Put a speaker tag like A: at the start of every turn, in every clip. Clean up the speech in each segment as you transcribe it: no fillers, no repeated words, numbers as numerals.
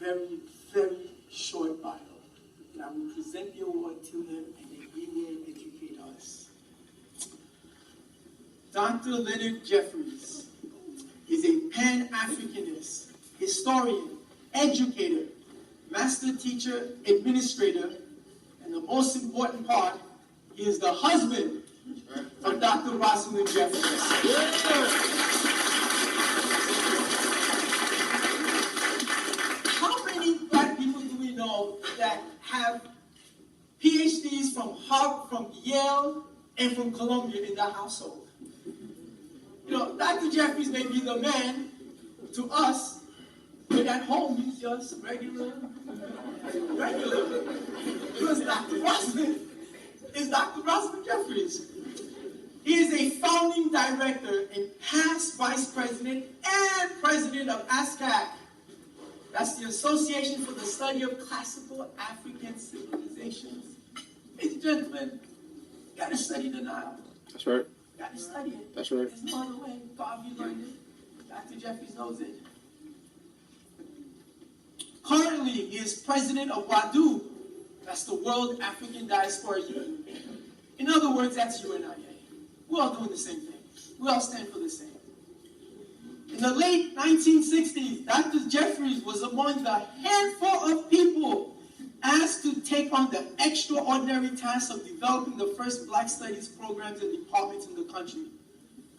A: very, very short bio. And I will present the award to him, and then he will educate us. Dr. Leonard Jefferies is a Pan-Africanist, historian, educator, master teacher, administrator, and the most important part, he is the husband of Dr. Rosalind Jefferies. How many black people do we know that have PhDs from Harvard, from Yale, and from Columbia in their household? You know, Dr. Jefferies may be the man to us, but at home he's just regular. Because Dr. Rosalind is Dr. Rosalind Jefferies. He is a founding director and past vice president and president of ASCAC. That's the Association for the Study of Classical African Civilizations. Ladies and gentlemen, you got to study the Nile.
B: That's right.
A: You got to study it.
B: That's right.
A: There's no other way. Garvey learned it. Dr. Jefferies knows it. Currently, he is president of WADU. That's the World African Diaspora Union. In other words, that's UNIA. We're all doing the same thing. We all stand for the same. In the late 1960s, Dr. Jefferies was among the handful of people asked to take on the extraordinary task of developing the first Black Studies programs and departments in the country.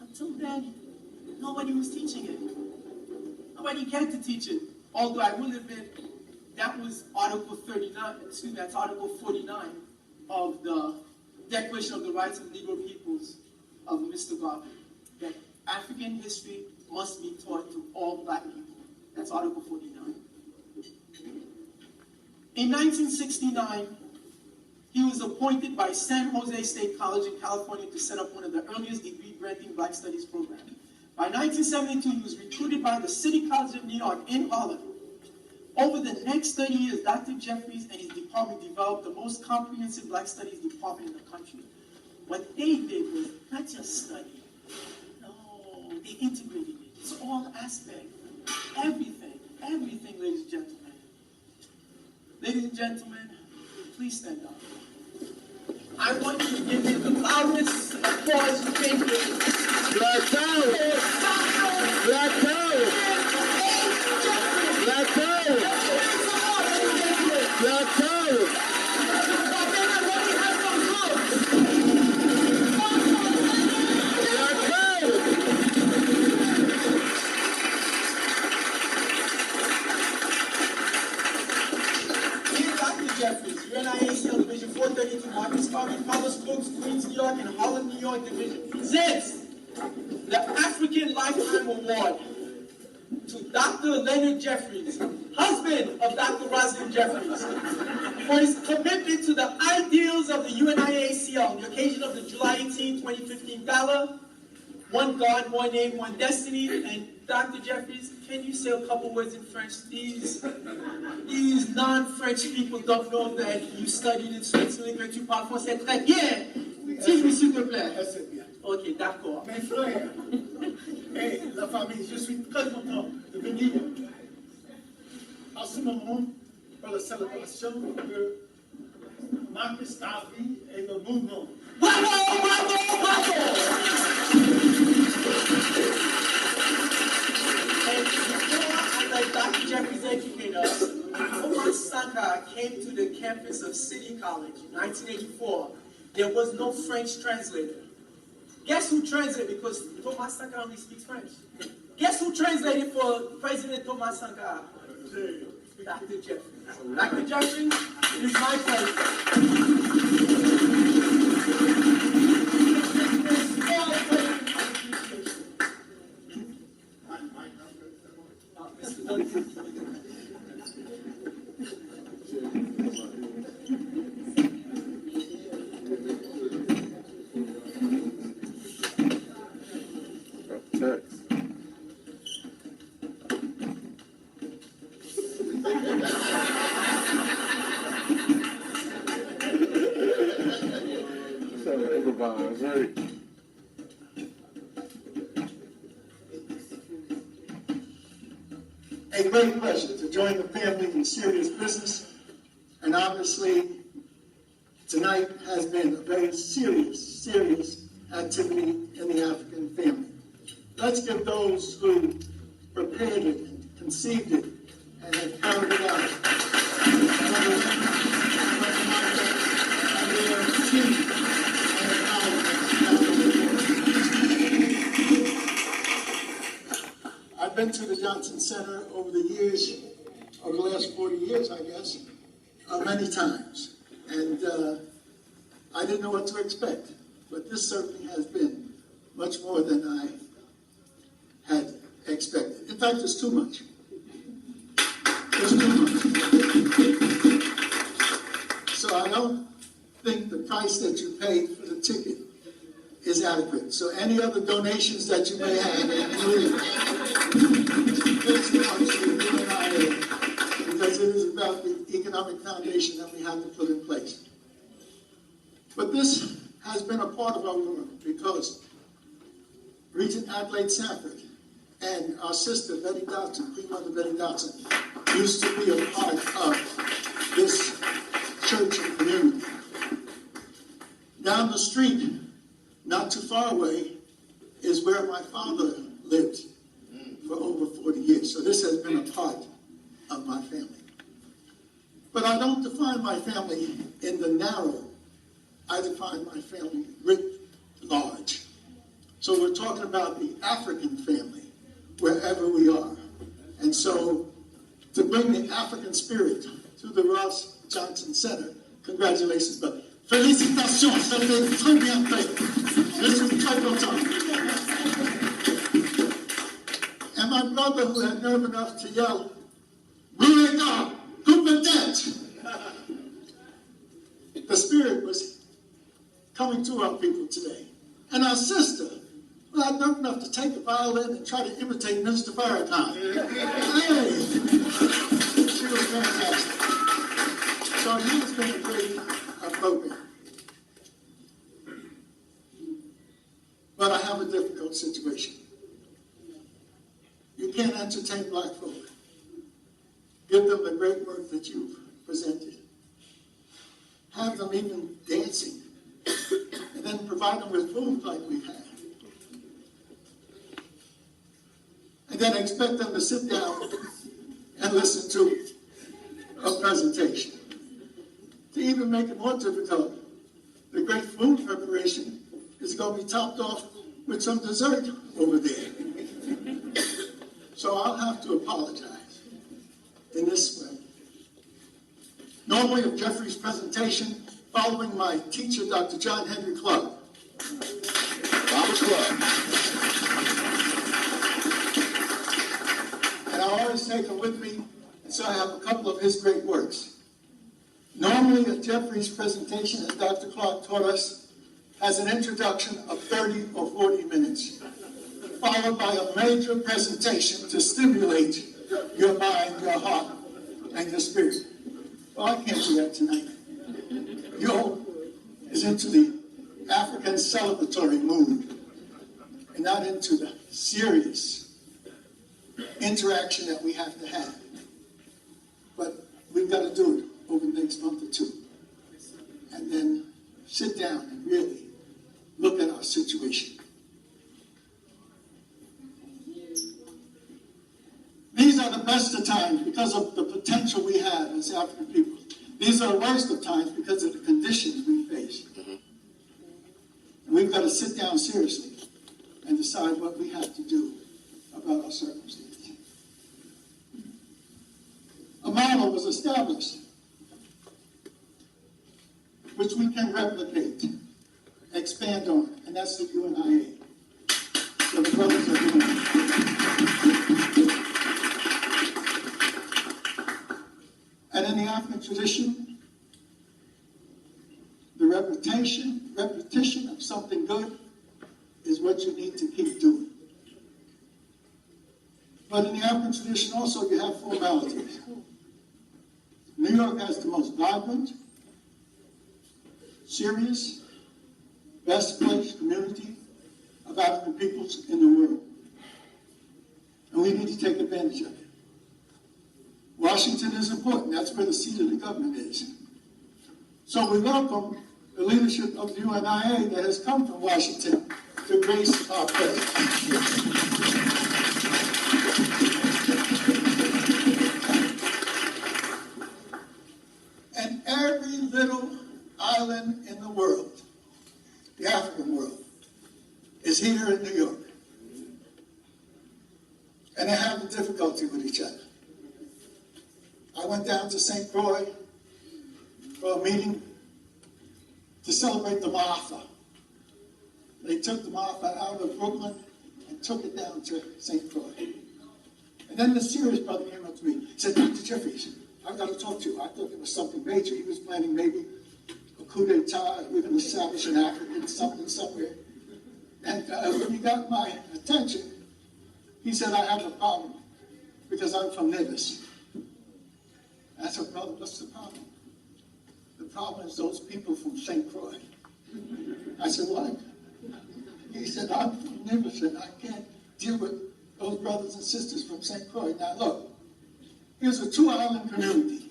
A: Until then, nobody was teaching it. Nobody cared to teach it. Although I will admit, that was Article 39, excuse me, that's Article 49 of the Declaration of the Rights of Negro Peoples of Mr. Garvey, that African history must be taught to all black people. That's Article 49. In 1969, he was appointed by San Jose State College in California to set up one of the earliest degree-granting Black Studies programs. By 1972, he was recruited by the City College of New York in Harlem. Over the next 30 years, Dr. Jefferies and his department developed the most comprehensive Black Studies department in the country. What they did was not just study. No, they integrated it. It's all aspects. Everything, ladies and gentlemen. Ladies and gentlemen, please stand up. I want you to give me the loudest applause you can give.
B: Black power! Black power! Black power! Black power!
A: ACL Division 432, Marcus Garvey, Carlos Brooks, Queens, New York, and Harlem, New York Division presents the African Lifetime Award to Dr. Leonard Jefferies, husband of Dr. Rosalind Jefferies, for his commitment to the ideals of the UNIA ACL on the occasion of the July 18, 2015 GALA, One God, One Name, One Destiny. And Dr. Jefferies, can you say a couple words in French? These non-French people don't know that you studied in Switzerland, que tu parles français très bien. Dis-moi s'il te plaît.
C: Assez bien.
A: Ok, d'accord.
C: Mes frères et la famille, je suis très content de venir en ce moment pour la célébration de Marcus Garvey et le mouvement.
A: Bravo, bravo, bravo! And before I let Dr. Jefferies educate us, Thomas Sankara came to the campus of City College in 1984. There was no French translator. Guess who translated? Because Thomas Sankara only speaks French. Guess who translated for President Thomas Sankara? Dr. Jefferies. Dr. Jefferies, it is my pleasure. Mr. Duncan. A
C: great pleasure to join the family in serious business, and obviously tonight has been a very serious activity in the African family. Let's give those who prepared it and conceived it and have carried it out and their team and I've been to the Johnson Center over the years, over the last 40 years, I guess, many times. And I didn't know what to expect, but this certainly has been much more than I had expected. In fact, it's too much. It's too much. So I don't think the price that you paid for the ticket is adequate. So any other donations that you may have, please come to the UNIA, because it is about the economic foundation that we have to put in place. But this has been a part of our work because Regent Adelaide Sanford and our sister Betty Dodson, Queen Mother Betty Dodson, used to be a part of this church and community. Down the street, not too far away, is where my father lived for over 40 years. So this has been a part of my family. But I don't define my family in the narrow. I define my family writ large. So we're talking about the African family, wherever we are. And so to bring the African spirit to the Ross Johnson Center, congratulations, but félicitations, ça fait très bien fait. Je suis très content. And my brother, who had nerve enough to yell, "Eureka! Competente!" The spirit was coming to our people today. And our sister, who had nerve enough to take a violin and try to imitate Mr. Farrakhan. Hey! She was fantastic. So it has been a great program. But I have a difficult situation. You can't entertain black folk. Give them the great work that you've presented. Have them even dancing. And then provide them with food like we have. And then expect them to sit down and listen to a presentation. To even make it more difficult, the great food preparation is going to be topped off with some dessert over there. So I'll have to apologize in this way. Normally, a Jefferies presentation following my teacher, Dr. John Henry Clark. Robert Clark. And I always take him with me, and so I have a couple of his great works. Normally, a Jefferies presentation, as Dr. Clark taught us, has an introduction of 30 or 40 minutes, followed by a major presentation to stimulate your mind, your heart, and your spirit. Well, I can't do that tonight. Yo is into the African celebratory mood and not into the serious interaction that we have to have. But we've got to do it over the next month or two. And then sit down and really look at our situation. These are the best of times because of the potential we have as African people. These are the worst of times because of the conditions we face. And we've got to sit down seriously and decide what we have to do about our circumstances. A model was established which we can replicate, expand on, and that's the UNIA. So the brothers are doing it. And in the African tradition, the repetition of something good is what you need to keep doing. But in the African tradition also you have formalities. New York has the most vibrant, serious, best placed community of African peoples in the world. And we need to take advantage of it.
D: Washington is important. That's where the seat of the government is. So we welcome the leadership of the UNIA that has come from Washington to grace our presence. And every little island in the world, the African world, is here in New York. And they have a difficulty with each other. I went down to St. Croix for a meeting to celebrate the Martha. They took the Martha out of Brooklyn and took it down to St. Croix. And then the serious brother came up to me and said, Dr. Jefferies, I've got to talk to you. I thought it was something major. He was planning maybe a coup d'etat. We're going to establish an African something somewhere. And when he got my attention, he said, I have a problem because I'm from Nevis. And I said, brother, what's the problem? The problem is those people from St. Croix. I said, what? He said, I'm from Nevis and I can't deal with those brothers and sisters from St. Croix. Now look, here's a two-island community,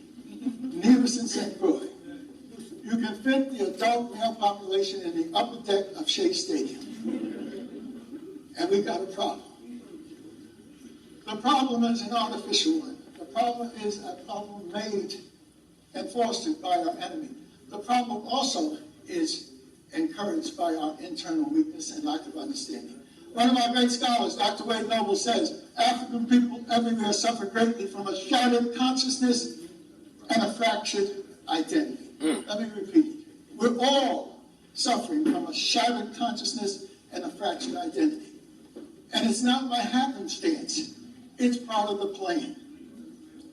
D: Nevis and St. Croix. You can fit the adult male population in the upper deck of Shea Stadium. And we got a problem. The problem is an artificial one. The problem is a problem made and fostered by our enemy. The problem also is encouraged by our internal weakness and lack of understanding. One of my great scholars, Dr. Wade Noble, says, African people everywhere suffer greatly from a shattered consciousness and a fractured identity. Let me repeat it. We're all suffering from a shattered consciousness and a fractured identity. And it's not by happenstance. It's part of the plan.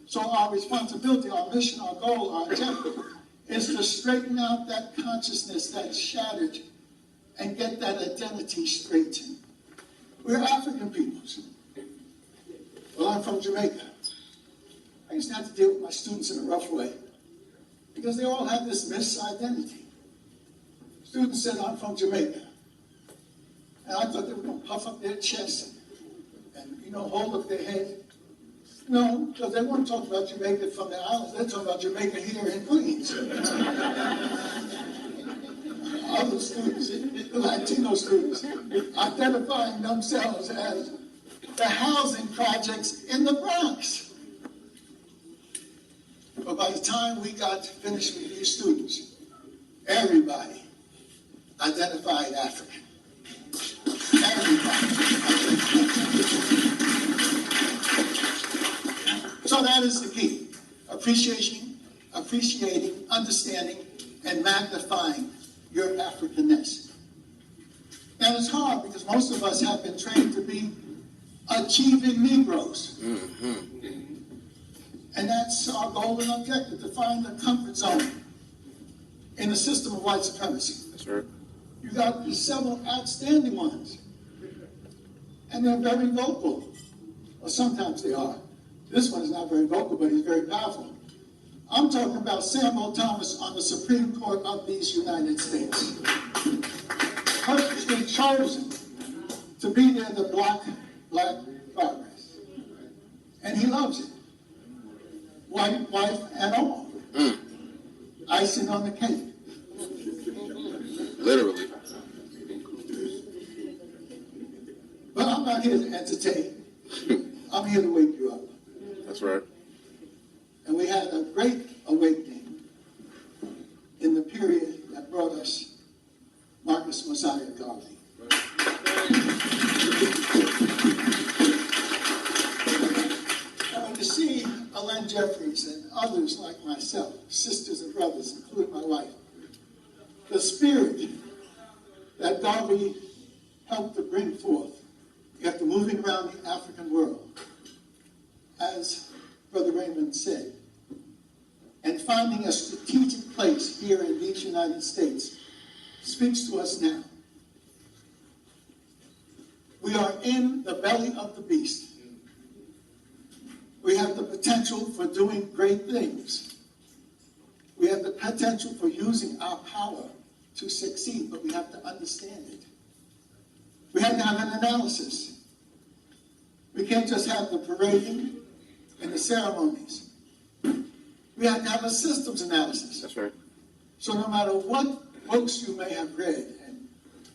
D: So our responsibility, our mission, our goal, our objective is to straighten out that consciousness that's shattered and get that identity straightened. We're African peoples. Well, I'm from Jamaica. I used to have to deal with my students in a rough way because they all have this misidentity. Students said, I'm from Jamaica. And I thought they were going to puff up their chest and hold up their head. No, because they weren't talking about Jamaica from the islands. They're talking about Jamaica here in Queens. Other students, Latino students, identifying themselves as the housing projects in the Bronx. But by the time we got finished with these students, everybody identified African. So that is the key. Appreciating, understanding, and magnifying your Africanness. And it's hard because most of us have been trained to be achieving Negroes. And that's our goal and objective, to find the comfort zone in the system of white supremacy.
E: That's right.
D: You got several outstanding ones. And they're very vocal. Well, sometimes they are. This one is not very vocal, but he's very powerful. I'm talking about Samuel Thomas on the Supreme Court of these United States. Purposely chosen to be there, the black progress. And he loves it. White, wife, and all. Icing on the cake.
E: Literally.
D: But I'm not here to entertain. I'm here to wake you up.
E: That's right.
D: And we had a great awakening in the period that brought us Marcus Messiah Garvey. And when you see Alain Jefferies and others like myself, sisters and brothers, including my wife, the spirit that Garvey helped to bring forth after moving around the African world, as Brother Raymond said, and finding a strategic place here in these United States, speaks to us now. We are in the belly of the beast. We have the potential for doing great things. We have the potential for using our power to succeed, but we have to understand it. We have to have an analysis. We can't just have the parading and the ceremonies. We had to have a systems analysis.
E: That's right.
D: So no matter what books you may have read and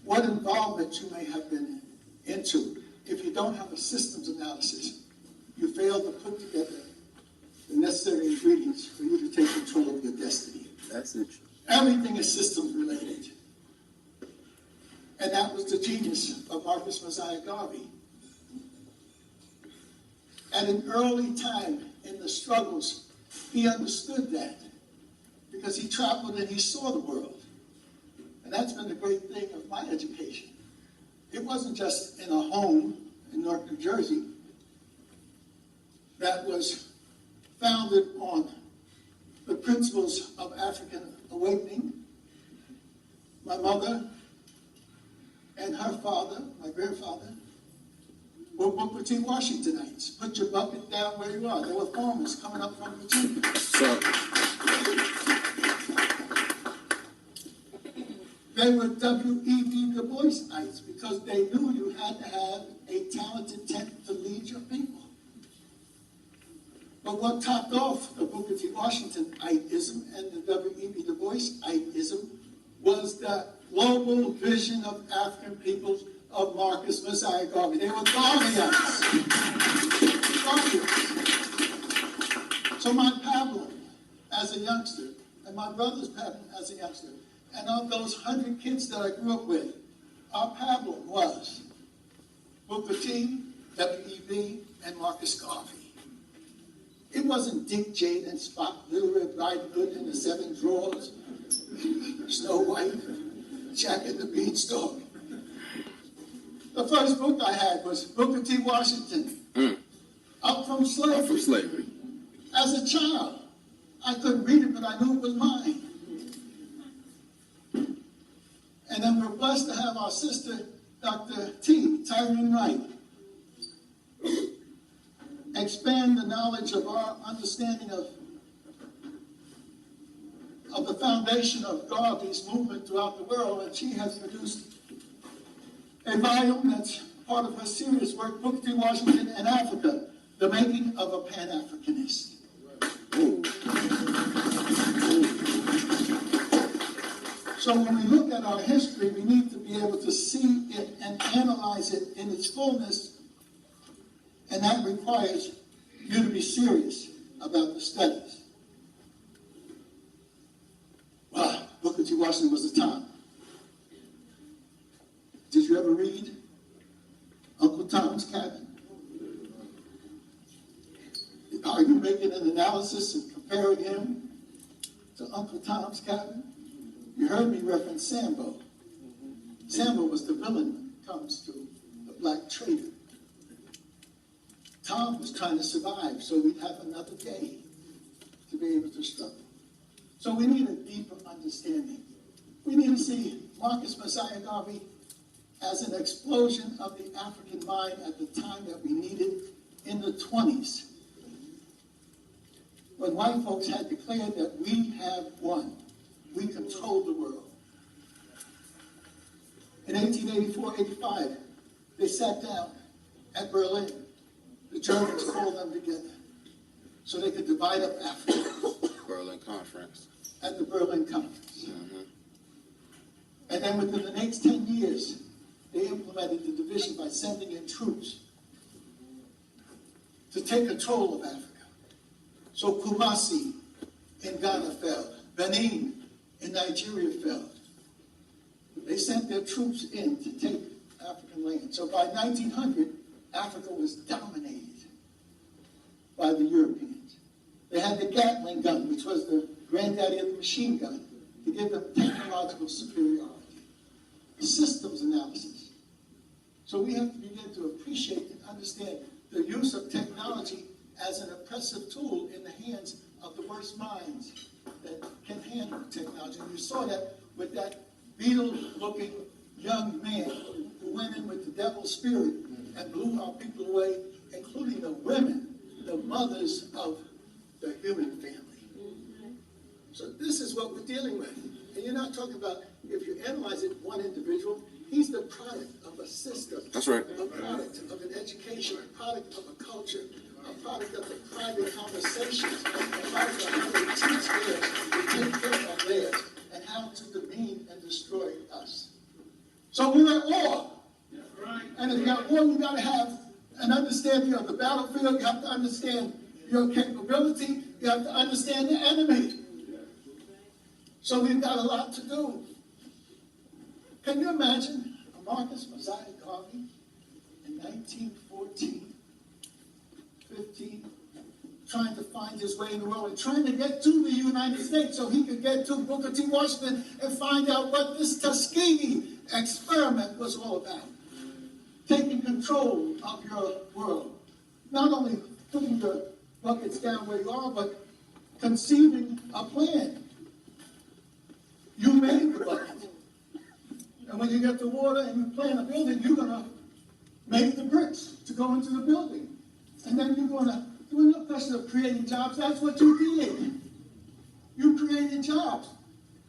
D: what involvement you may have been into, if you don't have a systems analysis, you fail to put together the necessary ingredients for you to take control of your destiny.
E: That's it.
D: Everything is systems related. And that was the genius of Marcus Messiah Garvey. At an early time in the struggles, he understood that because he traveled and he saw the world. And that's been the great thing of my education. It wasn't just in a home in North New Jersey that was founded on the principles of African awakening. My mother and her father, my grandfather, were Booker T. Washingtonites. Put your bucket down where you are. They were farmers coming up from Virginia.
E: So,
D: They were W.E.B. Du Boisites because they knew you had to have a talented tent to lead your people. But what topped off the Booker T. Washingtonitism and the W.E.B. Du Boisitism was the global vision of African peoples of Marcus Messiah Garvey. They were Garveyites. Garveyites. So my pablum as a youngster, and my brother's pablum as a youngster, and of those 100 kids that I grew up with, our pablum was Booker T, W.E.B., and Marcus Garvey. It wasn't Dick, Jane, and Spot, Little Red Riding Hood and the Seven Drawers, Snow White, Jack and the Beanstalk. The first book I had was Booker T. Washington, Up from Slavery.
E: Up from Slavery.
D: As a child, I couldn't read it, but I knew it was mine. And then we're blessed to have our sister, Dr. T, Tyrone Wright, expand the knowledge of our understanding of the foundation of Garvey's movement throughout the world, and she has produced a volume that's part of her serious work, Booker T. Washington and Africa, The Making of a Pan-Africanist. So when we look at our history, we need to be able to see it and analyze it in its fullness, and that requires you to be serious about the studies. Well, Booker T. Washington was the Tom. Did you ever read Uncle Tom's Cabin? Are you making an analysis and comparing him to Uncle Tom's Cabin? You heard me reference Sambo. Sambo was the villain when it comes to the black trader. Tom was trying to survive so we'd have another day to be able to struggle. So we need a deeper understanding. We need to see Marcus Messiah Garvey as an explosion of the African mind at the time that we needed in the 20s, when white folks had declared that we have won. We control the world. In 1884-85, they sat down at Berlin. The Germans called them together so they could divide up Africa.
E: Berlin Conference.
D: At the Berlin Conference. And then within the next 10 years, they implemented the division by sending in troops to take control of Africa. So Kumasi in Ghana fell. Benin in Nigeria fell. They sent their troops in to take African land. So by 1900, Africa was dominated by the Europeans. They had the Gatling gun, which was the granddaddy of the machine gun, to give them technological superiority. Systems analysis. So we have to begin to appreciate and understand the use of technology as an oppressive tool in the hands of the worst minds that can handle technology. And you saw that with that beetle-looking young man who went in with the devil's spirit and blew our people away, including the women, the mothers of the human family. So this is what we're dealing with. And you're not talking about, if you analyze it, one individual. He's the product of a system.
E: That's right.
D: A product of an education, a product of a culture, a product of the private conversations, a product of how they So we're at war. And if you got war, you got to have an understanding of the battlefield. You have to understand your capability. You have to understand the enemy. So we've got a lot to do. Can you imagine Marcus Mosiah Garvey in 1914, 15, trying to find his way in the world and trying to get to the United States so he could get to Booker T. Washington and find out what this Tuskegee experiment was all about. Taking control of your world. Not only putting your buckets down where you are, but conceiving a plan. You made the bucket. And when you get the water and you plan a building, you're going to make the bricks to go into the building. And then you're going to, there's no question of creating jobs. That's what you did. You created jobs.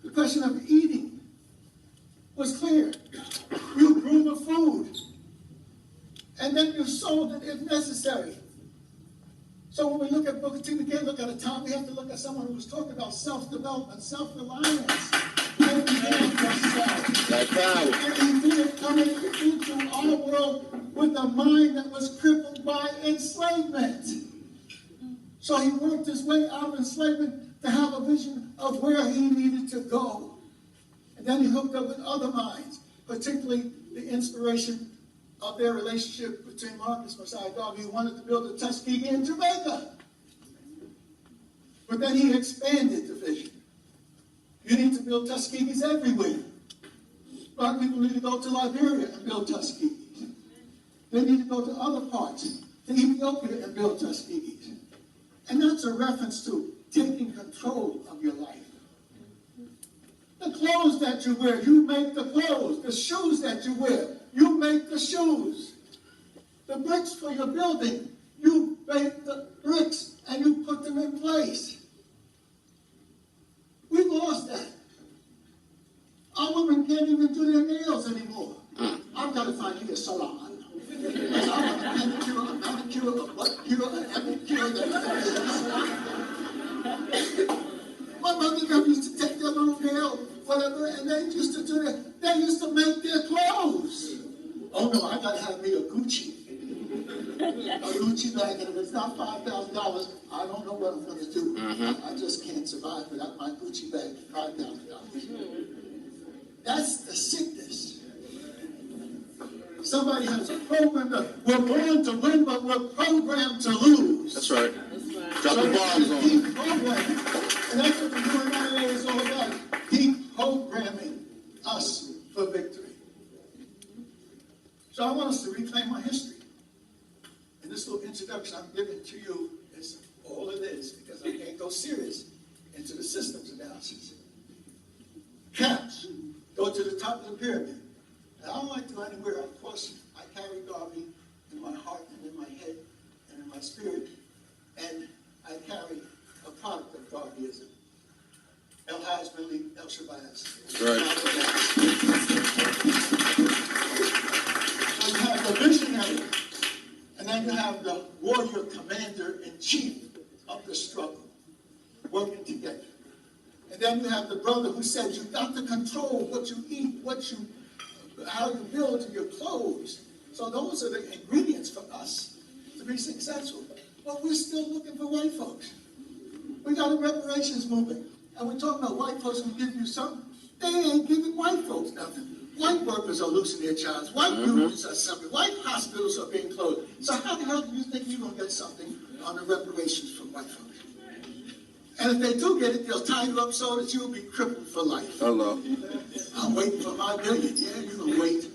D: The question of eating was clear. You grew the food. And then you sold it if necessary. So when we look at Booker T, we can't look at a time. We have to look at someone who was talking about self-development, self-reliance. And he did it coming into our world with a mind that was crippled by enslavement. So he worked his way out of enslavement to have a vision of where he needed to go. And then he hooked up with other minds, particularly the inspiration of their relationship between Marcus Mosiah Garvey, who wanted to build a Tuskegee in Jamaica. But then he expanded the vision. You need to build Tuskegees everywhere. Black people need to go to Liberia and build Tuskegees. They need to go to other parts, to Ethiopia and build Tuskegees. And that's a reference to taking control of your life. The clothes that you wear, you make the clothes. The shoes that you wear, you make the shoes. The bricks for your building, you make the bricks and you put them in place. We lost that. Our women can't even do their nails anymore. I've got to find me a salon. Because I want a pedicure, a manicure, a butt cure, an epicure. My mother and them used to take their little nail, whatever, and they used to do that. They used to make their clothes. Oh no, I got to have me a Gucci. A Gucci bag, and if it's not $5,000, I don't know what I'm going to do. I just can't survive without my Gucci bag for $5,000. That's the sickness. Somebody has a program that we're born to win, but we're programmed to lose.
E: That's right. Drop
D: So
E: the bombs on
D: keep
E: them.
D: programming. And that's what the UNIA is all about. Keep programming us for victory. So I want us to reclaim our history. And this little introduction I'm giving to you is all it is, because I can't go serious into the systems analysis. Caps go to the top of the pyramid. And I don't like to go anywhere. Of course, I carry Garvey in my heart and in my head and in my spirit. And I carry a product of Garveyism. El Haj Mili, El Shabazz.
E: That's right.
D: So you have the visionary, and then you have the warrior commander-in-chief of the struggle, working together. And then you have the brother who said, you've got to control what you eat, how you build your clothes. So those are the ingredients for us to be successful. But we're still looking for white folks. We got a reparations movement. And we're talking about white folks who give you something. They ain't giving white folks nothing. White workers are losing their jobs. White unions are suffering. White hospitals are being closed. So how the hell do you think you're going to get something on the reparations from white folks? And if they do get it, they'll tie you up so that you'll be crippled for life.
E: Hello.
D: I'm waiting for my billion. Yeah, you're going to wait.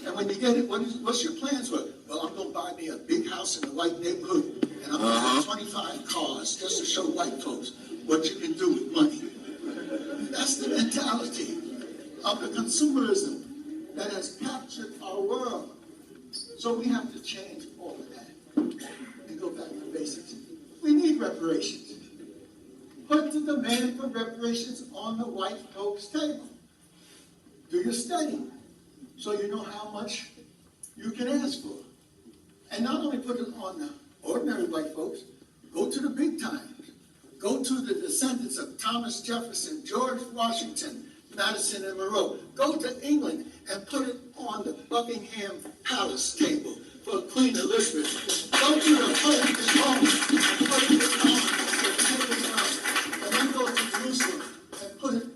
D: And when you get it, what's your plans for it? Well, I'm going to buy me a big house in a white neighborhood. And I'm going to have 25 cars just to show white folks what you can do with money. That's the mentality of the consumerism that has captured our world. So we have to change all of that and go back to basics. We need reparations. Put the demand for reparations on the white folks' table. Do your study so you know how much you can ask for. And not only put it on the ordinary white folks, go to the big times. Go to the descendants of Thomas Jefferson, George Washington, Madison and Monroe. Go to England and put it on the Buckingham Palace table for Queen Elizabeth. Go to the Pope in Rome and put it on the table. And then go to Jerusalem and put it,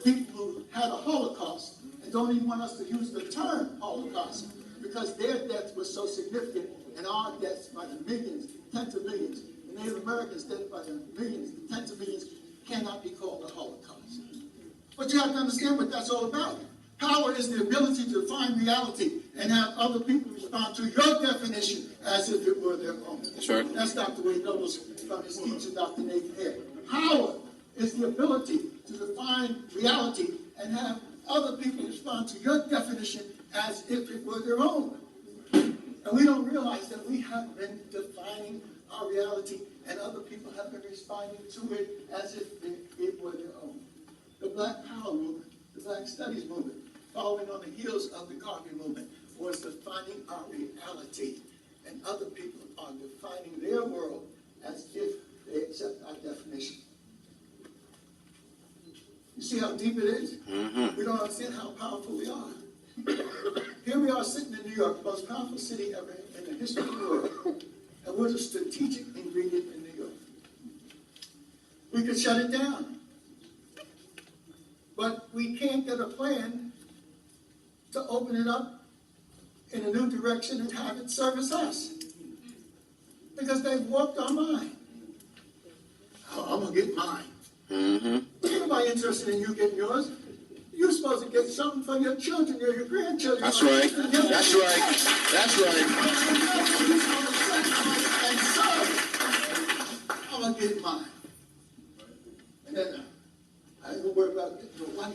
D: people who had a Holocaust and don't even want us to use the term Holocaust because their deaths were so significant and our deaths by the millions, tens of millions, the Native Americans' deaths by the millions, tens of millions, cannot be called a Holocaust. But you have to understand what that's all about. Power is the ability to define reality and have other people respond to your definition as if it were their own.
E: That's right.
D: That's Dr. Wade Douglas from his teacher, Dr. Nathan Hare. Power is the ability to define reality and have other people respond to your definition as if it were their own. And we don't realize that we have been defining our reality and other people have been responding to it as if it were their own. The Black Power movement, the Black Studies movement, following on the heels of the Garvey movement, was defining our reality. And other people are defining their world as if they accept our definition. You see how deep it is? Mm-hmm. We don't understand how powerful we are. Here we are sitting in New York, the most powerful city ever in the history of the world, and we're the strategic ingredient in New York. We could shut it down, but we can't get a plan to open it up in a new direction and have it service us, because they've warped our mind. Oh, I'm gonna get mine. Mm-hmm. Ain't nobody interested in you getting yours. You're supposed to get something for your children or your grandchildren.
E: That's right. That's right. That's right.
D: And so, I'm going to get mine. And then I ain't going to worry about getting no one.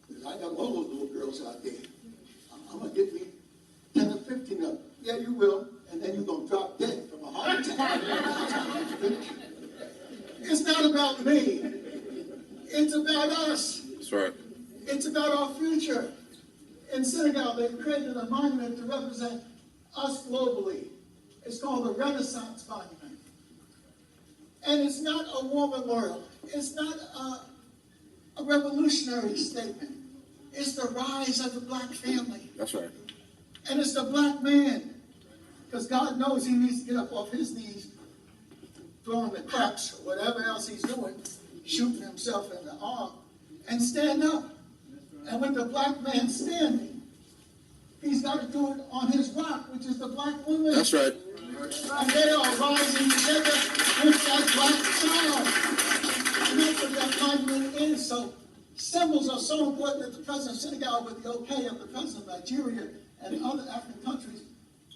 D: Because I got all those little girls out there. I'm going to get me 10 or 15 of them. Yeah, you will. And then you're going to drop dead from a heart attack. It's not about me. It's about us.
E: That's right.
D: It's about our future. In Senegal, they created a monument to represent us globally. It's called the Renaissance Monument. And it's not a war memorial. It's not a revolutionary statement. It's the rise of the black family.
E: That's right.
D: And it's the black man. Because God knows he needs to get up off his knees, throwing the craps or whatever else he's doing, shooting himself in the arm, and stand up. And with the black man standing, he's got to do it on his rock, which is the black woman.
E: That's right.
D: And they are rising together with that black child. And that's what that monument is. So symbols are so important that the president of Senegal, with the okay of the president of Nigeria and other African countries,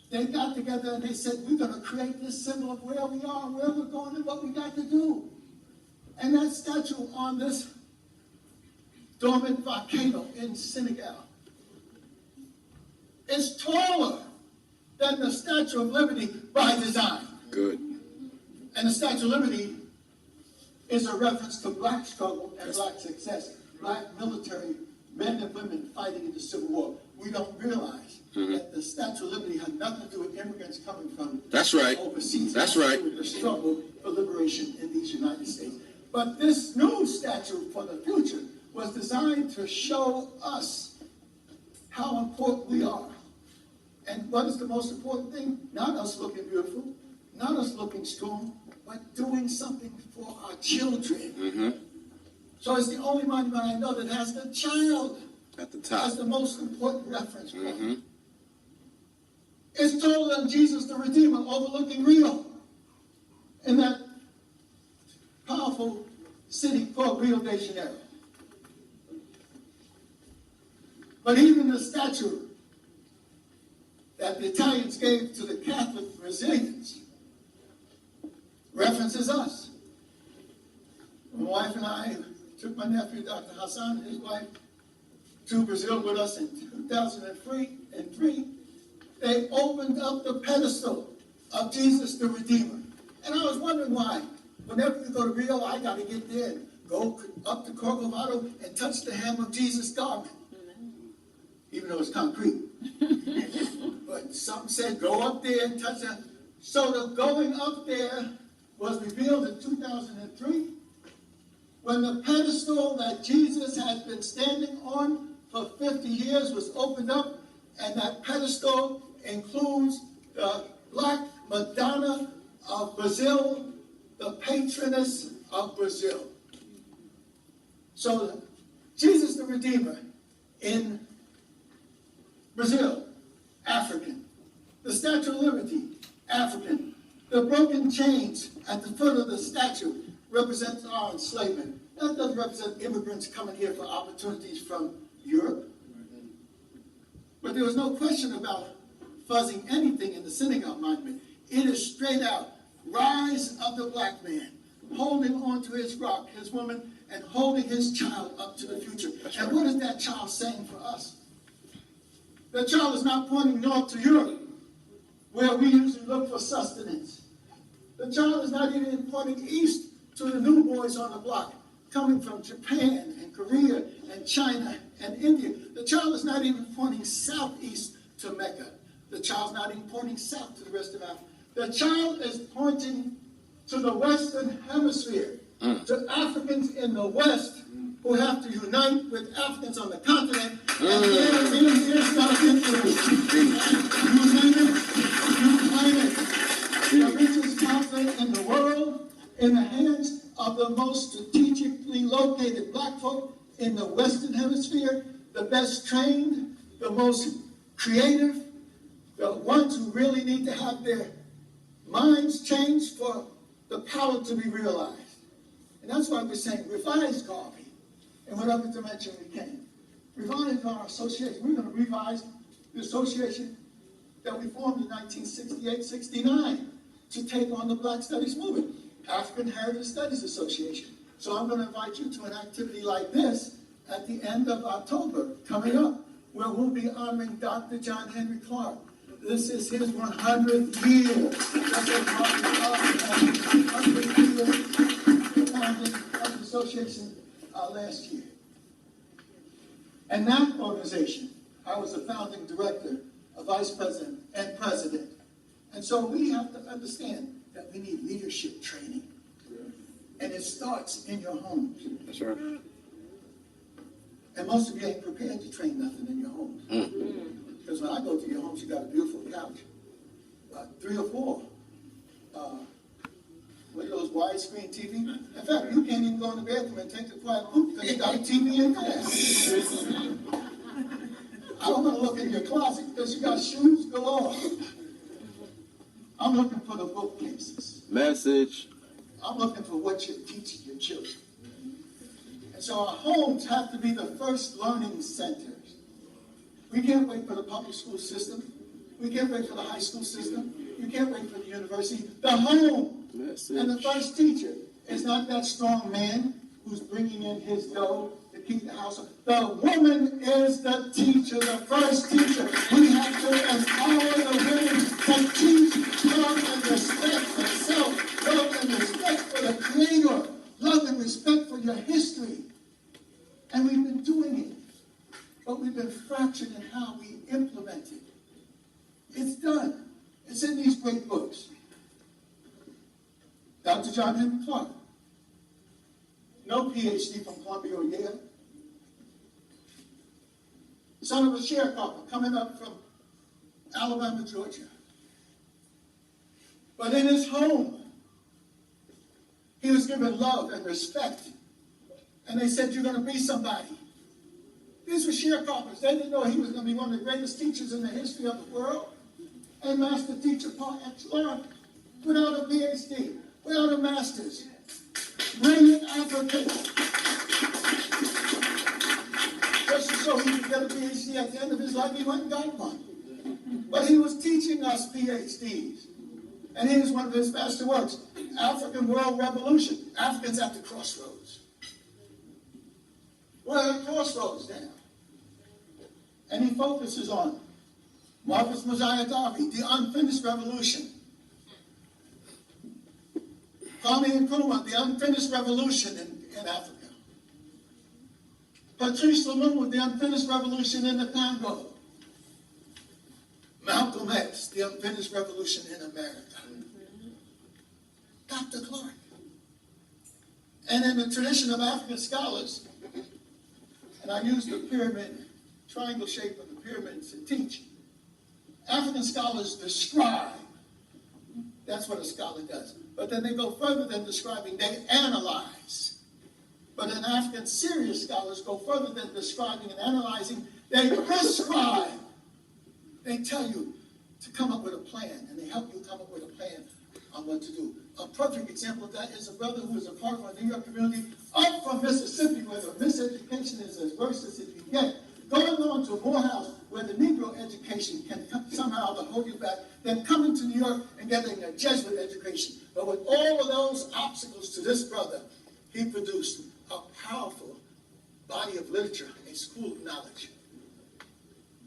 D: they got together and they said, we're going to create this symbol of where we are, where we're going, and what we got to do. And that statue on this dormant volcano in Senegal is taller than the Statue of Liberty by design.
E: Good.
D: And the Statue of Liberty is a reference to black struggle and black success, black military men and women fighting in the Civil War. We don't realize that the Statue of Liberty had nothing to do with immigrants coming from overseas.
E: That's right.
D: With the struggle for liberation in these United States. But this new statue for the future was designed to show us how important we are. And what is the most important thing? Not us looking beautiful, not us looking strong, but doing something for our children. Mm-hmm. So it's the only monument I know that has the child
E: at the top
D: as the most important reference point. Mm-hmm. It's taller than Jesus the Redeemer overlooking Rio in that powerful city called Rio de Janeiro. But even the statue that the Italians gave to the Catholic Brazilians references us. My wife and I took my nephew, Dr. Hassan, and his wife to Brazil with us in 2003. They opened up the pedestal of Jesus the Redeemer. And I was wondering why. Whenever we go to Rio, I got to get there and go up to Corcovado and touch the hem of Jesus' garment. Even though it's concrete. But something said, go up there and touch that. So the going up there was revealed in 2003 when the pedestal that Jesus had been standing on for 50 years was opened up, and that pedestal includes the Black Madonna of Brazil, the patroness of Brazil. So Jesus the Redeemer in Brazil, African. The Statue of Liberty, African. The broken chains at the foot of the statue represents our enslavement. That doesn't represent immigrants coming here for opportunities from Europe. But there was no question about fuzzing anything in the synagogue monument. It is straight out, rise of the black man, holding on to his rock, his woman, and holding his child up to the future. And what is that child saying for us? The child is not pointing north to Europe, where we usually look for sustenance. The child is not even pointing east to the new boys on the block, coming from Japan and Korea and China and India. The child is not even pointing southeast to Mecca. The child's not even pointing south to the rest of Africa. The child is pointing to the Western Hemisphere, to Africans in the West who have to unite with Africans on the continent, and there is no influence. You name it, you claim it. The richest continent in the world, in the hands of the most strategically located black folk in the Western Hemisphere, the best trained, the most creative, the ones who really need to have their minds changed for the power to be realized. And that's why we're saying revise Garvey in whatever dimension we can. Revise our association. We're going to revise the association that we formed in 1968-69 to take on the Black Studies movement, African Heritage Studies Association. So I'm going to invite you to an activity like this at the end of October coming up, where we'll be honoring Dr. John Henry Clark. This is his 100th year. That's what Martin 100th year founding of the association last year. And that organization, I was the founding director, a vice president, and president. And so we have to understand that we need leadership training. And it starts in your homes.
E: That's right.
D: And most of you ain't prepared to train nothing in your homes. Because when I go to your homes, you got a beautiful couch, 3 or 4. What are those widescreen TV? In fact, you can't even go in the bathroom and take the quiet poop because you got a TV in there. I don't want to look in your closet because you got shoes galore. I'm looking for the bookcases.
E: Message.
D: I'm looking for what you're teaching your children. And so our homes have to be the first learning centers. We can't wait for the public school system. We can't wait for the high school system. You can't wait for the university. The home. Message. And the first teacher is not that strong man who's bringing in his dough to keep the house up. The woman is the teacher, the first teacher. We have to empower the women to teach love and respect for self, love and respect for the Creator, love and respect for your history. And we've been doing it, but we've been fractured in how we implement it. It's done. It's in these great books. Dr. John Henry Clark, no PhD from Columbia or Yale. Son of a sharecropper coming up from Alabama, Georgia. But in his home, he was given love and respect. And they said, you're going to be somebody. These were sharecroppers. They didn't know he was going to be one of the greatest teachers in the history of the world. A master teacher par excellence, without a PhD, without a master's. Brilliant African. Just so he could get a PhD at the end of his life, he went and got one. But he was teaching us PhDs. And here's one of his master works, African World Revolution. Africans at the crossroads. We're at a crossroads now. And he focuses on Marcus Mosiah Garvey, the unfinished revolution. Kwame Nkrumah, the unfinished revolution in Africa. Patrice Lumumba, the unfinished revolution in the Congo. Malcolm X, the unfinished revolution in America. Dr. Clark, And in the tradition of African scholars, and I use the pyramid, triangle shape of the pyramid to teach, African scholars describe. That's what a scholar does. But then they go further than describing, they analyze. But in African serious scholars go further than describing and analyzing, they prescribe. They tell you to come up with a plan, and they help you come up with a plan on what to do. A perfect example of that is a brother who is a part of our New York community up from Mississippi, where the miseducation is as worse as it can get, going on to Morehouse, where the Negro education can somehow hold you back, then coming to New York and getting a Jesuit education. But with all of those obstacles to this brother, he produced a powerful body of literature, a school of knowledge.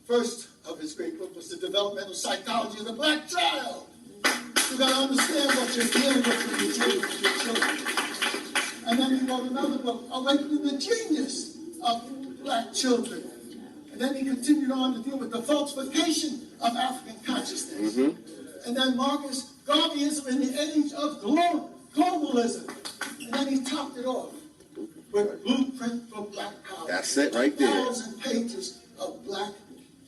D: First of his great book was The Developmental Psychology of the Black Child. You got to understand what you're dealing with when you're dealing with your children. And then he wrote another book, Awakening the Genius of Black Children. And then he continued on to deal with the falsification of African consciousness. And then Marcus Garveyism in the age of globalism. And then he topped it off with Blueprint for Black Power.
E: That's it right there.
D: 1,000 pages of Black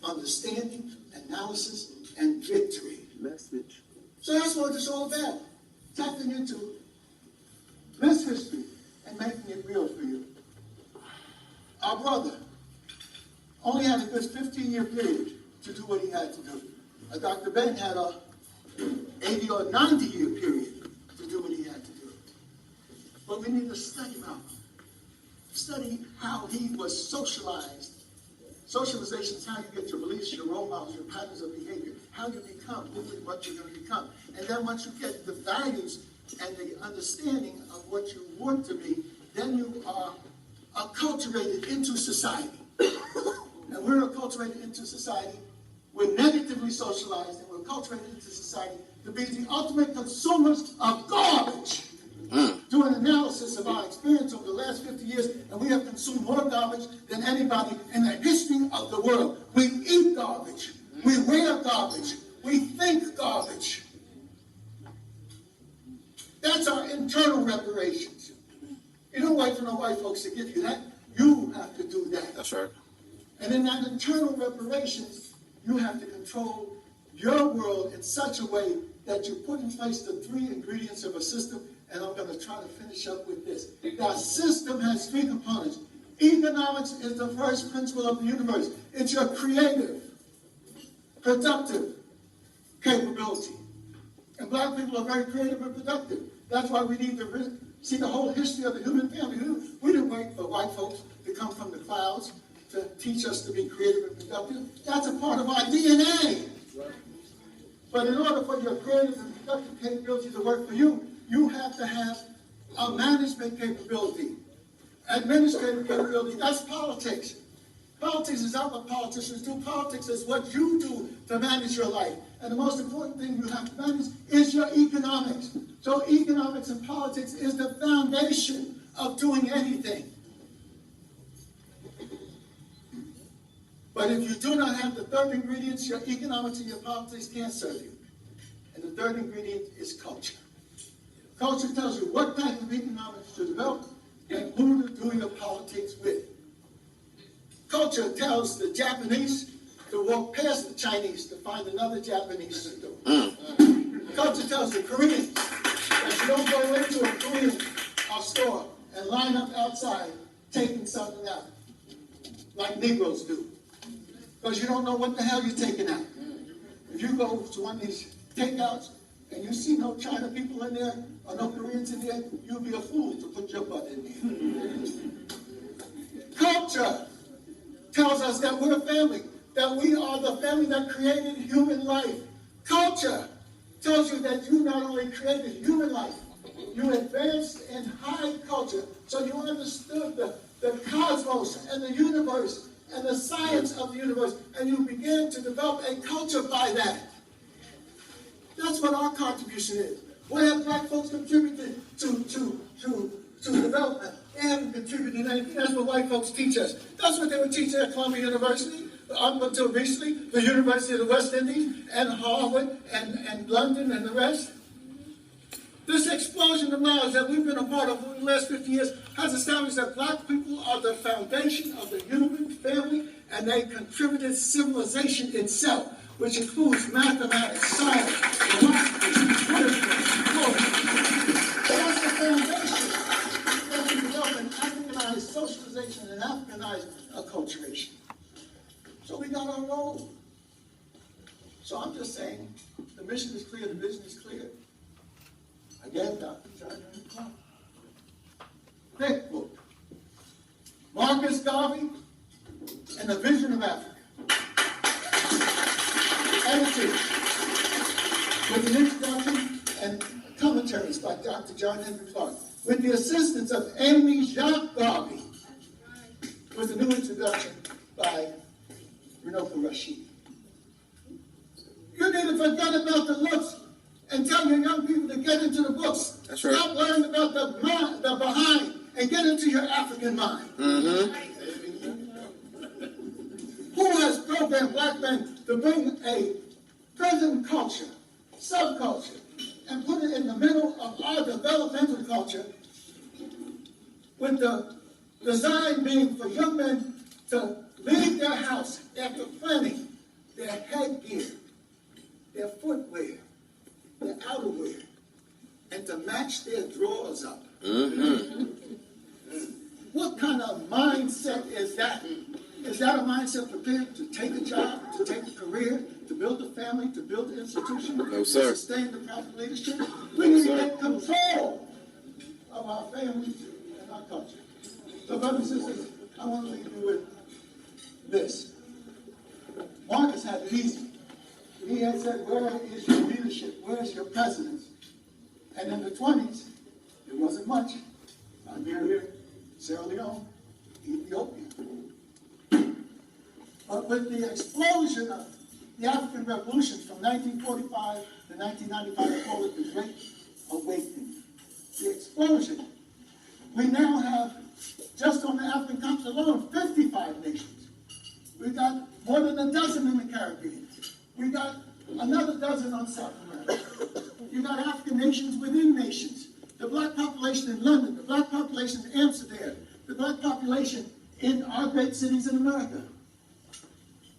D: understanding, analysis, and victory.
E: Message.
D: So that's what it's all about. Tapping into this history and making it real for you. Our brother only had a good 15-year period to do what he had to do. Dr. Ben had a 80 or 90-year period to do what he had to do. But we need to study Malcolm. Study how he was socialized. Socialization is how you get your beliefs, your role models, your patterns of behavior, how you become what you're going to become. And then once you get the values and the understanding of what you want to be, then you are acculturated into society. And we're acculturated into society. We're negatively socialized, and we're acculturated into society to be the ultimate consumers of garbage. Do an analysis of our experience over the last 50 years, and we have consumed more garbage than anybody in the history of the world. We eat garbage. We wear garbage. We think garbage. That's our internal reparations. You don't wait for no white folks to give you that. You have to do that.
E: That's right.
D: And in that internal reparations, you have to control your world in such a way that you put in place the 3 ingredients of a system. And I'm going to try to finish up with this. The system has 3 components. Economics is the first principle of the universe. It's your creative, productive capability. And black people are very creative and productive. That's why we need to see the whole history of the human family. We didn't wait for white folks to come from the clouds to teach us to be creative and productive. That's a part of our DNA. But in order for your creative and productive capability to work for you, you have to have a management capability. Administrative capability, that's politics. Politics is not what politicians do. Politics is what you do to manage your life. And the most important thing you have to manage is your economics. So economics and politics is the foundation of doing anything. But if you do not have the 3rd ingredients, your economics and your politics can't serve you. And the 3rd ingredient is culture. Culture tells you what type of economics to develop and who to do your politics with. Culture tells the Japanese to walk past the Chinese to find another Japanese to do. Culture tells the Koreans that you don't go into a Korean store and line up outside taking something out, like Negroes do. Because you don't know what the hell you're taking out. If you go to one of these takeouts and you see no China people in there or no Koreans in there, you'll be a fool to put your butt in there. Culture tells us that we're a family, that we are the family that created human life. Culture tells you that you not only created human life, you advanced in high culture, so you understood the cosmos and the universe and the science of the universe, and you began to develop a culture by that. That's what our contribution is. What have black folks contributed to development? They haven't contributed anything. That's what white folks teach us. That's what they were teaching at Columbia University up until recently, the University of the West Indies, and Harvard, and London, and the rest.
C: This explosion of knowledge that we've been a part of over the last 50 years has established that black people are the foundation of the human family, and they contributed civilization itself, which includes mathematics, science, philosophy, literature, that's the foundation that we develop an Africanized socialization and Africanized acculturation. So we got our role. So I'm just saying, the mission is clear, the vision is clear. Again, Dr. John Clark. Thick book. Marcus Garvey and the Vision of Africa. Edited with an introduction and commentaries by Dr. John Henry Clark, with the assistance of Amy Jacques Garvey, with a new introduction by Runoko Rashid. You need to forget about the looks and tell your young people to get into the books.
E: That's right.
C: Stop worrying about the behind and get into your African mind.
E: Mm-hmm.
C: Who has programmed black men to bring a present culture, subculture, and put it in the middle of our developmental culture, with the design being for young men to leave their house after planning their headgear, their footwear, their outerwear, and to match their drawers up.
E: Mm-hmm.
C: What kind of mindset is that? Is that a mindset prepared to take a job, to take a career, to build a family, to build an institution,
E: No, sir.
C: to sustain the proper leadership? We need to get control of our families and our culture. So, brothers and sisters, I want to leave you with this. Marcus had it easy. He had said, where is your leadership? Where is your presidents? And in the 20s, it wasn't much. Liberia, Sierra Leone, Ethiopia. But with the explosion of the African revolutions from 1945 to 1995, I call it the Great Awakening. The explosion. We now have, just on the African continent alone, 55 nations. We've got more than a dozen in the Caribbean. We got another dozen on South America. You got African nations within nations. The black population in London, the black population in Amsterdam, the black population in our great cities in America.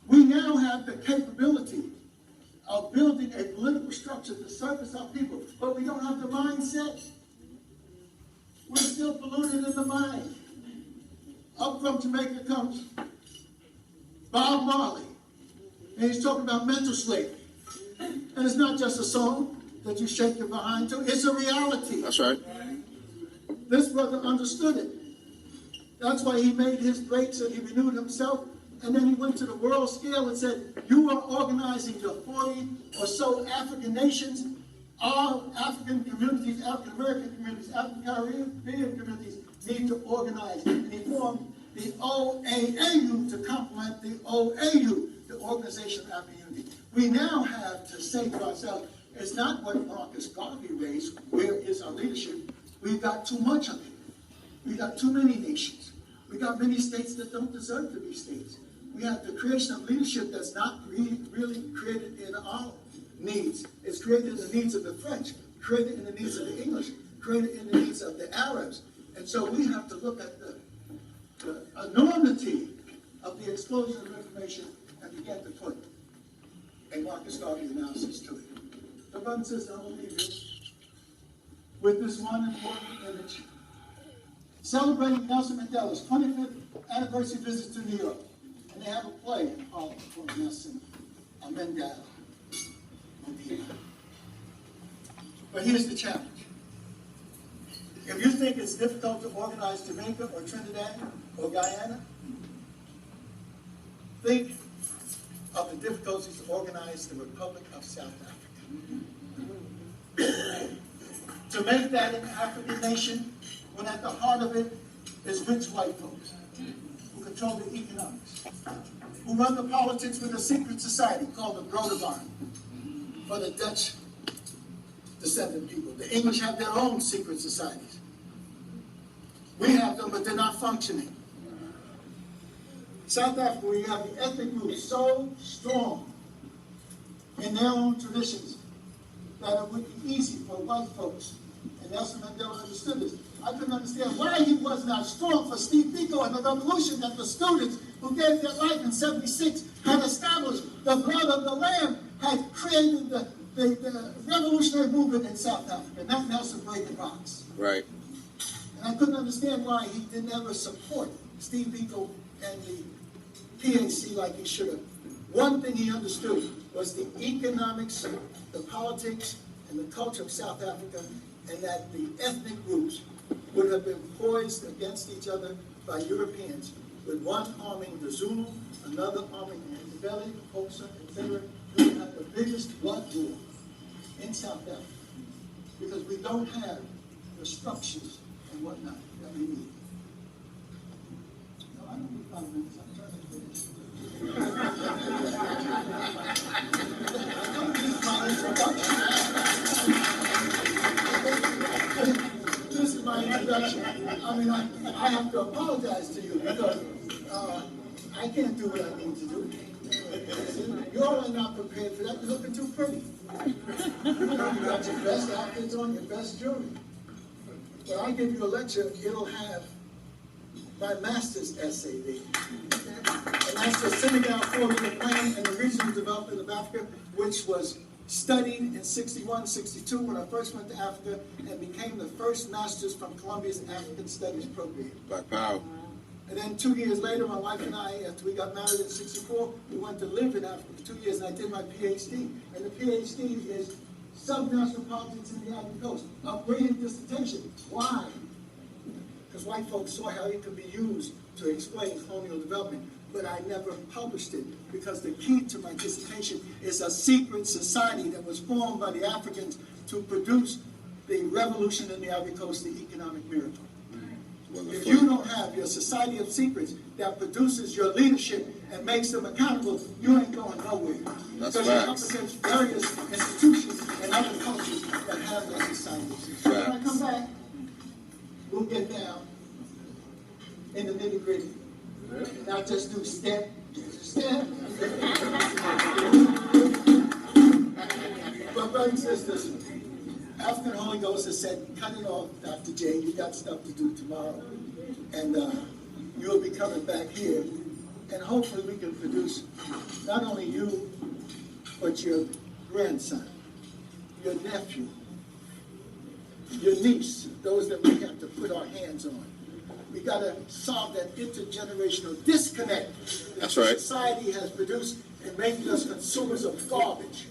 C: We now have the capability of building a political structure to service our people, but we don't have the mindset. We're still polluted in the mind. Up from Jamaica comes Bob Marley, and he's talking about mental slavery. And it's not just a song that you shake your behind to, it's a reality.
E: That's right.
C: This brother understood it. That's why he made his breaks and he renewed himself. And then he went to the world scale and said, you are organizing the 40 or so African nations. Our African communities, African American communities, African Caribbean communities need to organize. And he formed the OAAU to complement the OAU, the Organization of African Unity. We now have to say to ourselves, it's not what Marcus Garvey raised, where is our leadership? We've got too much of it. We've got too many nations. We've got many states that don't deserve to be states. We have the creation of leadership that's not really created in our needs. It's created in the needs of the French, created in the needs of the English, created in the needs of the Arabs. And so we have to look at the enormity of the explosion of information and begin to put a Marcus Garvey analysis to it. The brother says, I will leave you with this one important image. Celebrating Nelson Mandela's 25th anniversary visit to New York. And they have a play in Harlem for Nelson Mandela. But here's the challenge. If you think it's difficult to organize Jamaica or Trinidad or Guyana, think of the difficulties to organize the Republic of South Africa. To make that an African nation, when at the heart of it is rich white folks who control the economics, who run the politics with a secret society called the Broederbond for the Dutch descendant people. The English have their own secret societies. We have them, but they're not functioning. South Africa, where you have the ethnic groups so strong in their own traditions that it would be easy for white folks
D: Nelson Mandela understood this. I couldn't understand why he was not strong for Steve Biko and the revolution that the students who gave their life in '76 had established. The blood of the Lamb had created the revolutionary movement in South Africa, not Nelson breaking rocks.
E: Right.
D: And I couldn't understand why he didn't ever support Steve Biko and the PAC like he should have. One thing he understood was the economics, the politics, and the culture of South Africa, and that the ethnic groups would have been poised against each other by Europeans, with one arming the Zulu, another arming the Ndebele, Xhosa, etc. We would have the biggest blood war in South Africa because we don't have the structures and whatnot that we need. No, I don't need 5 minutes. I'm trying to finish. This is my introduction. I mean, I have to apologize to you because I can't do what I need to do. You all are not prepared for that. You're looking too pretty. You got your best outfits on, your best jewelry. When I give you a lecture, it'll have my master's essay there. And that's the Senegal 4-year plan and the regional development of Africa, which was studied in '61, '62 when I first went to Africa and became the first master's from Columbia's African Studies program.
E: Black Power.
D: And then 2 years later, my wife and I, after we got married in '64, we went to live in Africa for 2 years, and I did my PhD. And the PhD is Subnational Politics in the Ivory Coast. A brilliant dissertation. Why? Because white folks saw how it could be used to explain colonial development. But I never published it because the key to my dissertation is a secret society that was formed by the Africans to produce the revolution in the Ivory Coast, the economic miracle. If you don't have your society of secrets that produces your leadership and makes them accountable, you ain't going nowhere.
E: That's
D: because you're up
E: facts.
D: against various institutions and other cultures that have that society of secrets. So when I come back, we'll get down in the nitty gritty. Not just do step. But brothers and sisters, African Holy Ghost has said, cut it off, Dr. J. You got stuff to do tomorrow. And you'll be coming back here. And hopefully we can produce not only you, but your grandson, your nephew, your niece, those that we have to put our hands on. We got to solve that intergenerational disconnect that
E: That's right.
D: society has produced in making us consumers of garbage.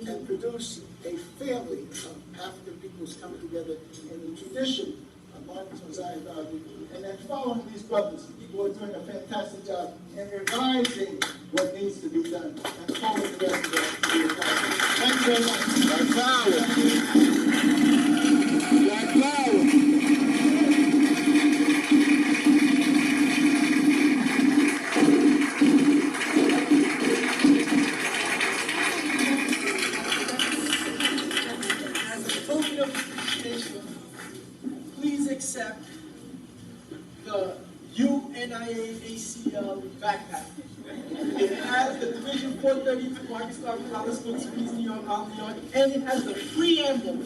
D: And produce a family of African peoples coming together in the tradition of Marcus Mosiah Garvey, and then following these brothers who are doing a fantastic job in revising what needs to be done and following the rest of us to be accomplished. Thank you very much.
B: Black power. Black power.
A: Accept the UNIA ACL backpack. It has the Division 432 Marcus Garvey College School of New York, New York, and it has the preamble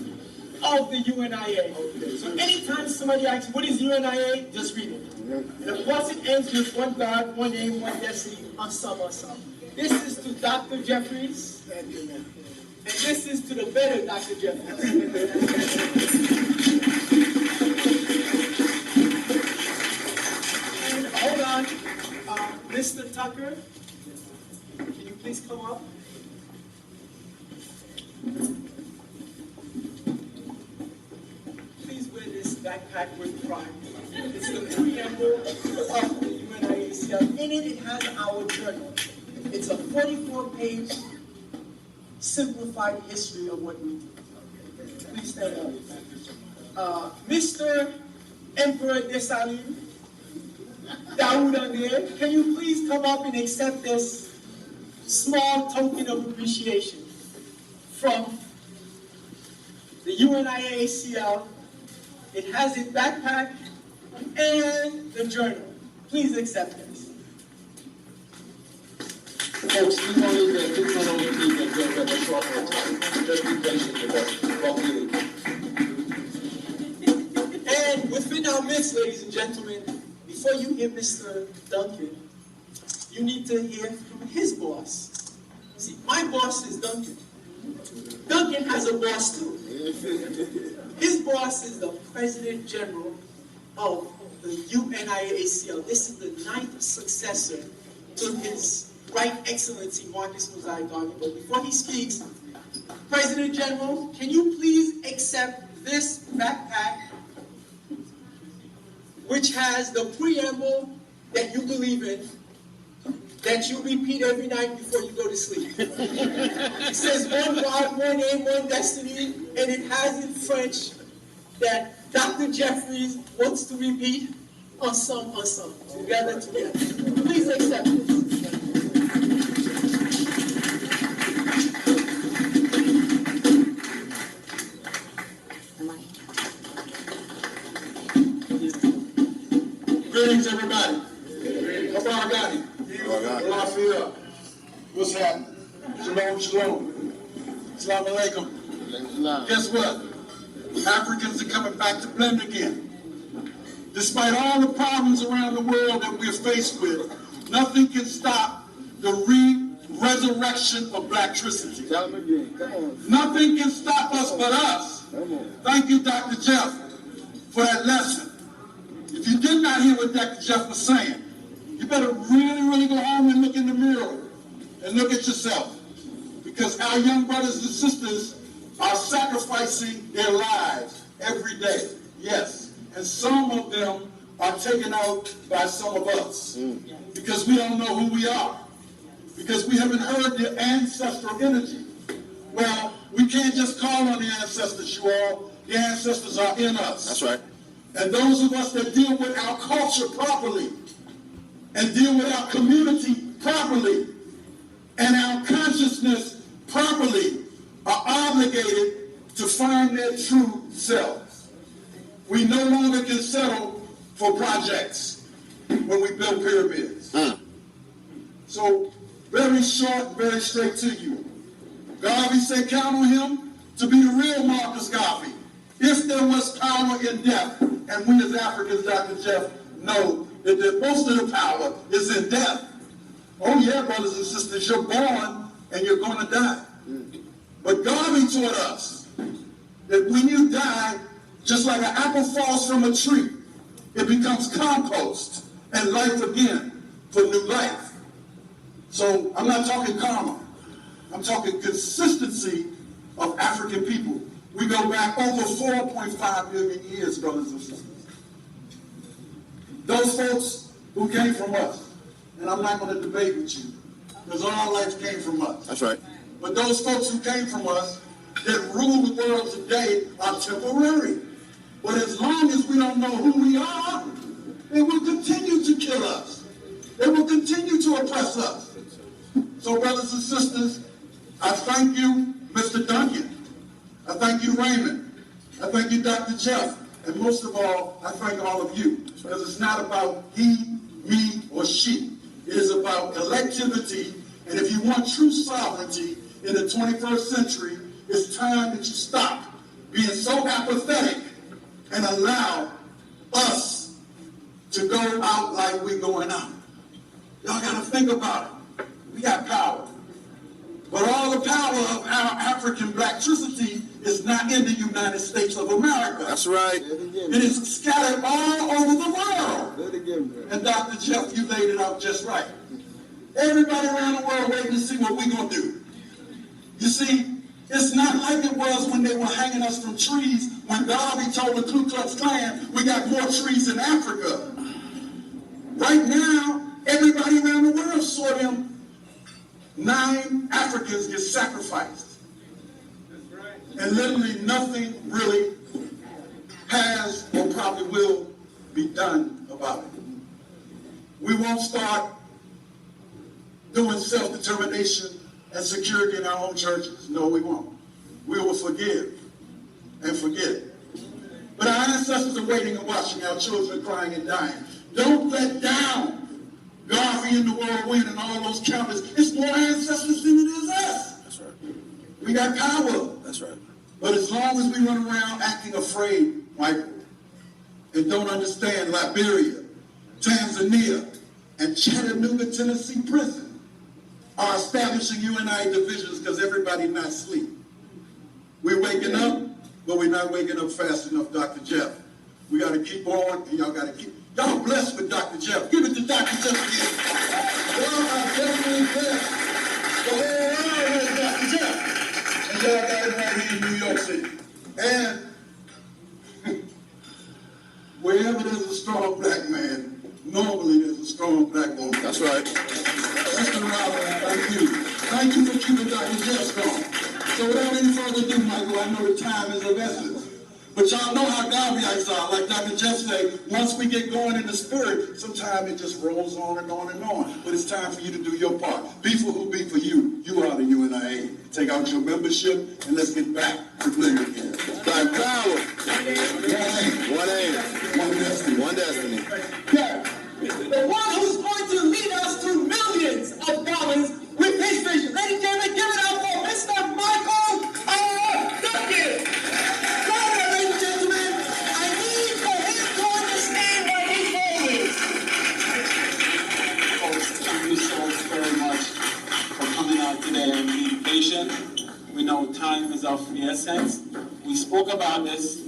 A: of the UNIA. So anytime somebody asks, what is UNIA? Just read it. And of course it ends with one God, one aim, one destiny, Assam. This is to Dr. Jefferies, and this is to the better Dr. Jefferies. Hold on, Mr. Tucker, can you please come up? Please wear this backpack with pride. It's the preamble of the UNIACL. In it, it has our journal. It's a 44-page simplified history of what we do. Please stand up. Mr. Emperor Desalegn, Daouda, can you please come up and accept this small token of appreciation from the UNIA ACL? It has its backpack and the journal. Please accept this.
F: Folks, we wanted to do one of the things that a short more time. Just be patient with us. Welcome.
A: within our midst, ladies and gentlemen, before you hear Mr. Duncan, you need to hear from his boss. See, my boss is Duncan. Duncan has a boss too. His boss is the President-General of the UNIA ACL. This is the 9th successor to his Right Excellency Marcus Mosiah Garvey. But before he speaks, President-General, can you please accept this backpack, which has the preamble that you believe in, that you repeat every night before you go to sleep. It says one God, one aim, one destiny, and it has in French that Dr. Jefferies wants to repeat ensemble, ensemble, together, together. Please accept this.
B: Greetings, everybody. How got it? Lafayette. What's happening? Shalom, shalom. Assalamu alaikum. Guess what? Africans are coming back to blend again. Despite all the problems around the world that we're faced with, nothing can stop the resurrection of Blacktricity.
F: Tell them again. Come on.
B: Nothing can stop us but us.
F: Come on.
B: Thank you, Dr. Jeff, for that lesson. If you did not hear what Dr. Jeff was saying, you better really go home and look in the mirror and look at yourself. Because our young brothers and sisters are sacrificing their lives every day. Yes. And some of them are taken out by some of us. Because we don't know who we are. Because we haven't heard the ancestral energy. Well, we can't just call on the ancestors, you all. The ancestors are in us.
E: That's right.
B: And those of us that deal with our culture properly, and deal with our community properly, and our consciousness properly, are obligated to find their true selves. We no longer can settle for projects when we build pyramids. So, very short, very straight to you. Garvey said count on him to be the real Marcus Garvey. If there was power in death, and we as Africans, Dr. Jeff, know that most of the power is in death. Oh yeah, brothers and sisters, you're born and you're going to die. But Garvey taught us that when you die, just like an apple falls from a tree, it becomes compost and life again for new life. So I'm not talking karma. I'm talking consistency of African people. We go back over 4.5 million years, brothers and sisters. Those folks who came from us, and I'm not going to debate with you, because all our life came from us.
E: That's right.
B: But those folks who came from us that rule the world today are temporary. But as long as we don't know who we are, they will continue to kill us. They will continue to oppress us. So, brothers and sisters, I thank you, Mr. Duncan. I thank you, Raymond. I thank you, Dr. Jeff. And most of all, I thank all of you. Because it's not about he, me, or she. It is about collectivity. And if you want true sovereignty in the 21st century, it's time that you stop being so apathetic and allow us to go out like we're going out. Y'all got to think about it. We got power. But all the power of our African Blacktricity is not in the United States of America.
E: That's right.
B: It is scattered all over the world. And Dr. Jeff, you laid it out just right. Everybody around the world waiting to see what we're going to do. You see, it's not like it was when they were hanging us from trees when Garvey told the Ku Klux Klan we got more trees in Africa. Right now, everybody around the world saw them 9 Africans get sacrificed. That's right. And literally nothing really has or probably will be done about it. We won't start doing self-determination and security in our own churches. No, we won't. We will forgive and forget. But our ancestors are waiting and watching our children crying and dying. Don't let down Garvey and the whirlwind and all those counters. It's more ancestors than it is us.
E: That's right.
B: We got power.
E: That's right.
B: But as long as we run around acting afraid, Michael, and don't understand Liberia, Tanzania, and Chattanooga, Tennessee prison are establishing UNIA divisions because everybody's not asleep. We're waking up, but we're not waking up fast enough, Dr. Jeff. We got to keep on, and y'all got to keep. Y'all blessed with Dr. Jeff. Give it to Dr. Jeff again. Y'all are definitely blessed. The whole world has Dr. Jeff. And y'all got it right here in New York City. And wherever there's a strong black man, normally there's a strong black woman.
E: That's right.
B: Mr. Robert, thank you. Thank you for keeping Dr. Jeff strong. So without any further ado, Michael, I know the time is of essence. But y'all know how Gaviites are. Like Dr. Jeff said, once we get going in the spirit, sometimes it just rolls on and on and on. But it's time for you to do your part. Be for who be for you. You are the UNIA. Take out your membership and let's get back to playing again.
E: Black power.
B: One aim. One destiny.
E: One destiny.
A: Yeah. The one who's going to lead us to millions of dollars with his vision. Ladies and gentlemen, give it up for Mr. Michael Duncan. Ladies and gentlemen, I need for him to understand what his role is.
G: Folks, thank you so very much for coming out today and being patient. We know time is of the essence. We spoke about this,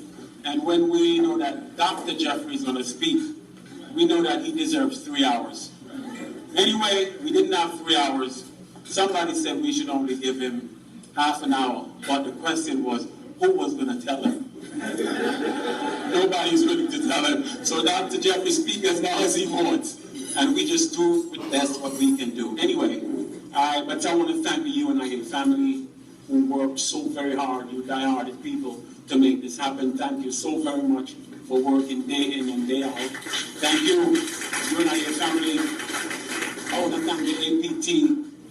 G: and when we know that Dr. Jefferies is going to speak, we know that he deserves 3 hours. Anyway, we didn't have 3 hours. Somebody said we should only give him half an hour, but the question was, who was going to tell him? Nobody's willing to tell him. So Dr. Jefferies speaks as long as he wants, and we just do the best what we can do. Anyway, but I want to thank the UNIA family who worked so very hard, you die-hearted people, to make this happen. Thank you so very much for working day in and day out. Thank you, UNIA family. I want to thank the APT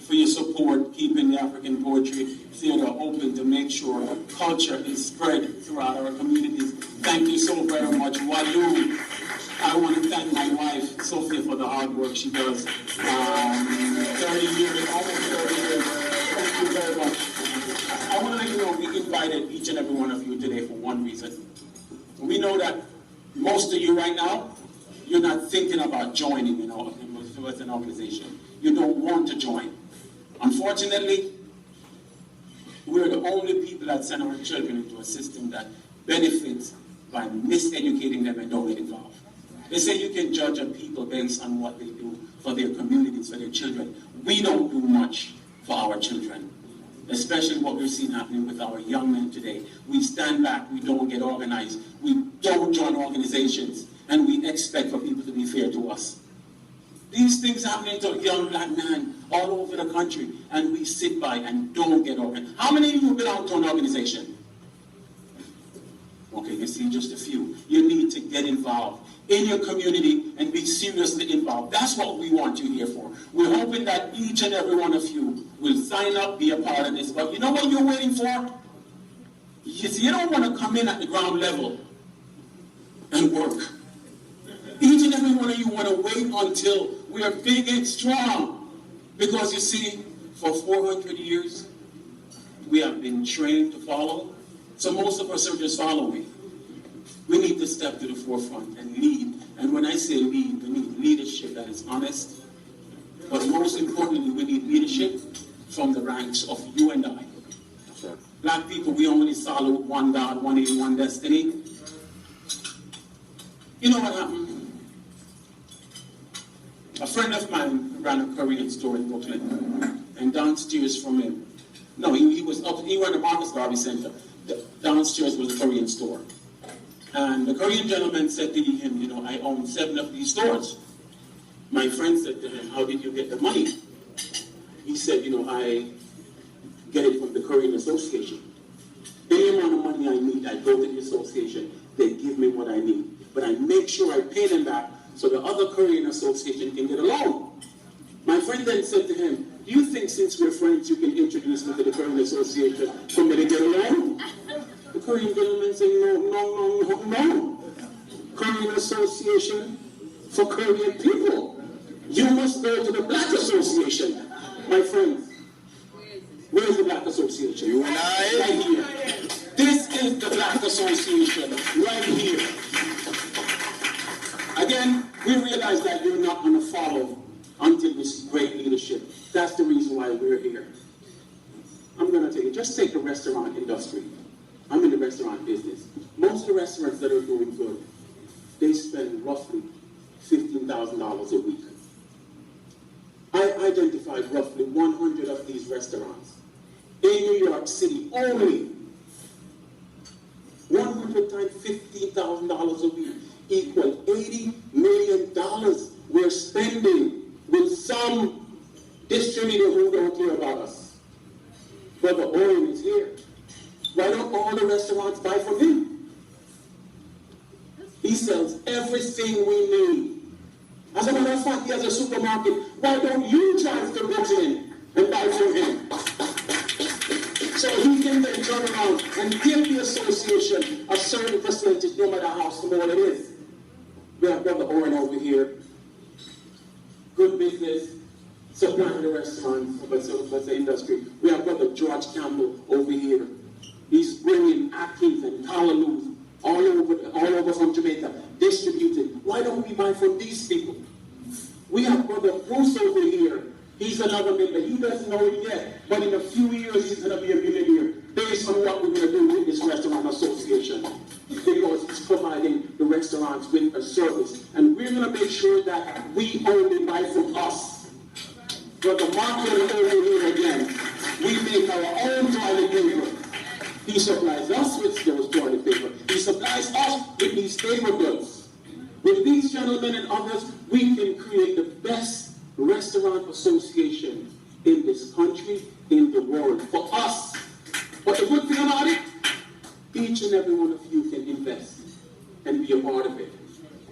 G: for your support, keeping the African Poetry Theater open to make sure culture is spread throughout our communities. Thank you so very much. Wadu, I want to thank my wife, Sophia, for the hard work she does. 30 years, almost 30 years. Thank you very much. I want to let you know we invited each and every one of you today for one reason. We know that most of you right now, you're not thinking about joining, with an organization. You don't want to join. Unfortunately, we're the only people that send our children into a system that benefits by miseducating them and don't get involved. They say you can judge a people based on what they do for their communities, for their children. We don't do much for our children, especially what we're seeing happening with our young men today. We stand back, we don't get organized, we don't join organizations, and we expect for people to be fair to us. These things happening to young black men all over the country, and we sit by and don't get organized. How many of you belong to an organization? Okay, you see just a few. You need to get involved in your community and be seriously involved. That's what we want you here for. We're hoping that each and every one of you will sign up, be a part of this. But you know what you're waiting for? You see, you don't want to come in at the ground level and work. Each and every one of you want to wait until we are big and strong. Because you see, for 400 years, we have been trained to follow. So most of us are just following. We need to step to the forefront and lead. And when I say lead, we need leadership that is honest. But most importantly, we need leadership from the ranks of you and I. Black people, we only follow one God, one aim, one destiny. You know what happened? A friend of mine ran a Korean store in Brooklyn, and downstairs from him, he ran a Marcus Garvey Center. Downstairs was a Korean store. And the Korean gentleman said to him, I own 7 of these stores. My friend said to him, how did you get the money? He said, I get it from the Korean Association. Any amount of money I need, I go to the association, they give me what I need. But I make sure I pay them back so the other Korean Association can get a loan. My friend then said to him, do you think since we're friends you can introduce me to the Korean Association for me to get a loan? The Korean gentleman said, no. Korean Association for Korean people. You must go to the Black Association. My friends, where is the Black Association?
E: UNIA.
G: Right here. This is the Black Association, right here. Again, we realize that you're not going to follow until we see great leadership. That's the reason why we're here. I'm going to tell you, just take the restaurant industry. I'm in the restaurant business. Most of the restaurants that are doing good, they spend roughly $15,000 a week. I identified roughly 100 of these restaurants in New York City only. 100 times $15,000 a week equal $80 million we're spending with some distributor who don't care about us. Brother Owen is here. Why don't all the restaurants buy from him? He sells everything we need. As a matter of fact, he has a supermarket. Why don't you drive to Brooklyn and buy from him? So he can then turn around and give the association a certain percentage, no matter how small it is. We have Brother Owen over here. Good business, supplying the restaurants, but the industry. We have Brother George Campbell over here. He's bringing Atkins and Callaloo all over from Jamaica, distributed. Why don't we buy from these people? We have Brother Bruce over here. He's another member. He doesn't know it yet, but in a few years he's going to be a millionaire based on what we're going to do with this restaurant association. Because it's providing the restaurants with a service. And we're going to make sure that we only buy from us. But the market over here again, we make our own toilet paper. He supplies us with those toilet paper. He supplies us with these paper goods. With these gentlemen and others, we can create the best restaurant association in this country, in the world, for us. But the good thing about it, each and every one of you can invest and be a part of it.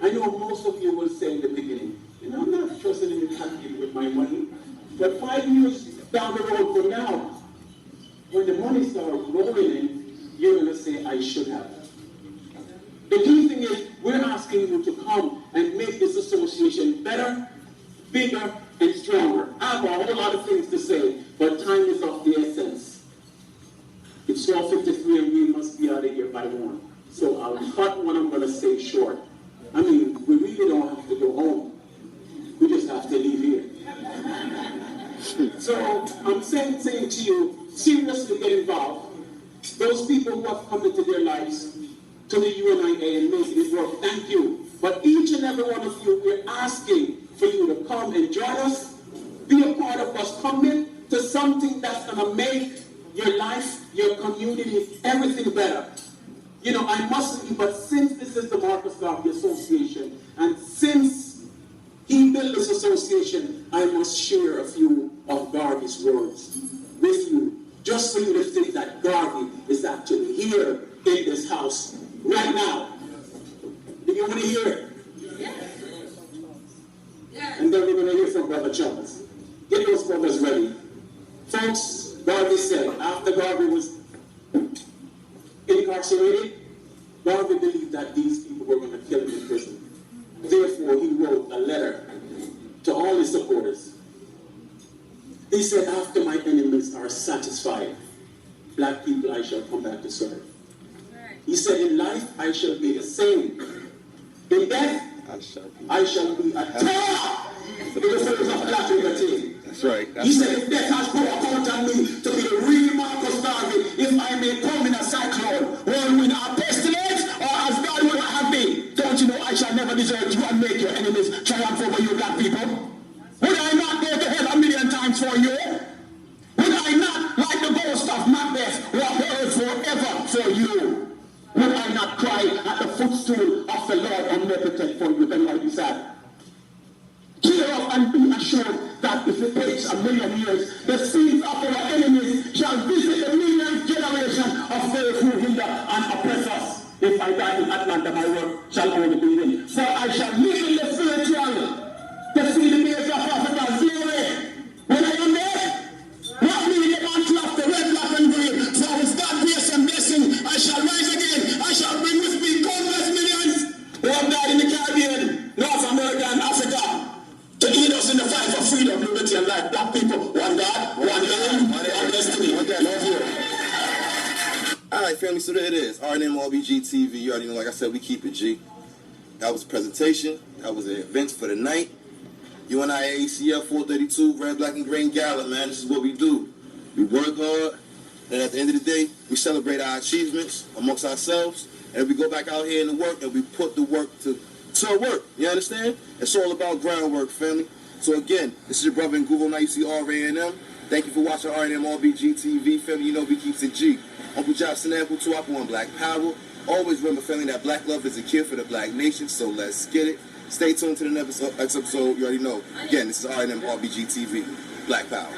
G: I know most of you will say in the beginning, I'm not trusting in the country with my money. But 5 years down the road from now, when the money starts rolling in, you're going to say, I should have. The key thing is, we're asking you to come and make this association better, bigger, and stronger. I have a whole lot of things to say, but time is of the essence. It's 12:53 and we must be out of here by 1. So I'll cut what I'm going to say short. I mean, we really don't have to go home. We just have to leave here. So I'm saying to you, seriously get involved. Those people who have committed their lives to the UNIA and making it work, thank you. But each and every one of you, we're asking for you to come and join us, be a part of us, commit to something that's going to make your life, your community, everything better. You know, I mustn't be, but since this is the Marcus Garvey Association, and since he built this association, I must share a few of Garvey's words with you, just for you to think that Garvey is actually here in this house right now. Do you want to hear it? Yes. Yes. And then we're going to hear from Brother Charles. Get those brothers ready. Folks, Garvey said, after Garvey was incarcerated, Garvey believed that these people were going to kill him in prison. Therefore, he wrote a letter to all his supporters. He said, after my enemies are satisfied, black people I shall come back to serve. He said, in life I shall be the same. In death, I shall be a terror to the foes of black liberty.
E: That's right.
G: He said, if death has put a count on me to be the real Marcus Garvey, if I may come in a cyclone, whirlwind or pestilence, or as God will have me, don't you know I shall never desert you and make your enemies triumph over you black people? Would I not go to hell 1,000,000 times for you? Would I not, like the ghost of Macbeth, walk the earth forever for you? Would I not cry at the footstool of the Lord omnipotent for you? Then what he said. Cheer up and be assured that if it takes 1,000,000 years, the sins of our enemies shall visit the millionth generation of those who hinder and oppress us. If I die in Atlanta, my work shall only be in. For I shall live in the spiritual to see the days of Africa's glory. When I am there, what me the mantle of the red, black, and green. For with God's grace and blessing, I shall rise again. I shall bring with me countless millions who have died in the Caribbean, North America, and Africa, to lead us in the fight for freedom, liberty, and life. Black people, one God, one name, one destiny. Love you.
E: All right, family, so there it is. RNMOBG TV. You already know, like I said, we keep it G. That was a presentation. That was an event for the night. UNIA ACL 432, red, black, and green gala, man. This is what we do. We work hard, and at the end of the day, we celebrate our achievements amongst ourselves, and we go back out here in the work, and we put the work to work. You understand? It's all about groundwork, family. So again, this is your brother in Google. Now you see RANM. Thank you for watching RANM RBG TV, family. You know we keeps it G. Uncle Johnson, Apple 2, Apple 1, Black Power. Always remember, family, that black love is a cure for the black nation, so let's get it. Stay tuned to the next episode. You already know. Again, this is RNM RBG TV. Black Power.